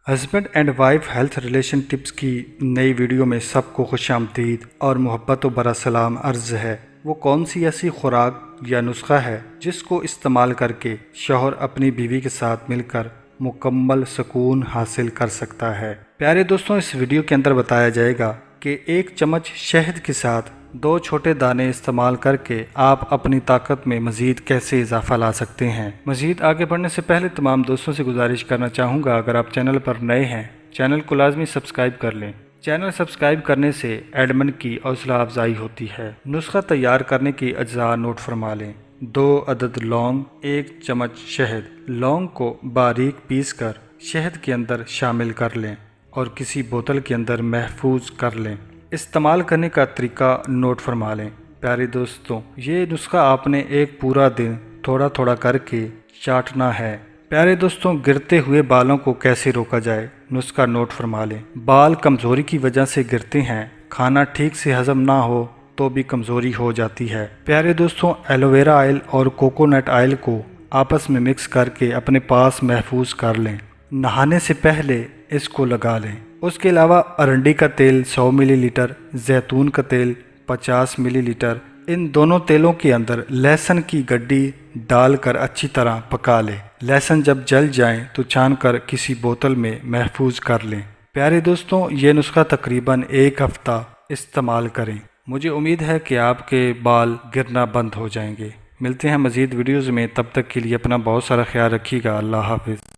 Husband and wife health relation tips کی نئی video میں سب کو خوش آمدید اور محبت و برا سلام عرض ہے۔ وہ کون سی ایسی خوراک یا نسخہ ہے جس کو استعمال کر کے شوہر اپنی بیوی کے ساتھ مل کر مکمل سکون حاصل کر سکتا ہے؟ پیارے دوستوں، اس ویڈیو کے اندر بتایا جائے گا کہ 1 چمچ شہد کے ساتھ 2 چھوٹے دانے استعمال کر کے آپ اپنی طاقت میں مزید کیسے اضافہ لا سکتے ہیں۔ مزید آگے بڑھنے سے پہلے تمام دوستوں سے گزارش کرنا چاہوں گا، اگر آپ چینل پر نئے ہیں چینل کو لازمی سبسکرائب کر لیں۔ چینل سبسکرائب کرنے سے ایڈمن کی حوصلہ افزائی ہوتی ہے۔ نسخہ تیار کرنے کی اجزاء نوٹ فرما لیں۔ 2 عدد لونگ، 1 چمچ شہد۔ لونگ کو باریک پیس کر شہد کے اندر شامل کر لیں اور کسی بوتل کے اندر محفوظ کر لیں۔ استعمال کرنے کا طریقہ نوٹ فرما لیں۔ پیارے دوستوں، یہ نسخہ آپ نے ایک پورا دن تھوڑا تھوڑا کر کے چاٹنا ہے۔ پیارے دوستوں، گرتے ہوئے بالوں کو کیسے روکا جائے؟ نسخہ نوٹ فرما لیں۔ بال کمزوری کی وجہ سے گرتے ہیں، کھانا ٹھیک سے ہضم نہ ہو تو بھی کمزوری ہو جاتی ہے۔ پیارے دوستوں، ایلو ویرا آئل اور کوکونٹ آئل کو آپس میں مکس کر کے اپنے پاس محفوظ کر لیں۔ نہانے سے پہلے اس کو لگا لیں۔ اس کے علاوہ ارنڈی کا تیل 100 ملی لیٹر، زیتون کا تیل 50 ملی لیٹر، ان دونوں تیلوں کے اندر لہسن کی گڈی ڈال کر اچھی طرح پکا لیں۔ لہسن جب جل جائیں تو چھان کر کسی بوتل میں محفوظ کر لیں۔ پیارے دوستوں، یہ نسخہ تقریباً 1 ہفتہ استعمال کریں۔ مجھے امید ہے کہ آپ کے بال گرنا بند ہو جائیں گے۔ ملتے ہیں مزید ویڈیوز میں، تب تک کے لیے اپنا بہت سارا خیال رکھیے گا۔ اللہ حافظ۔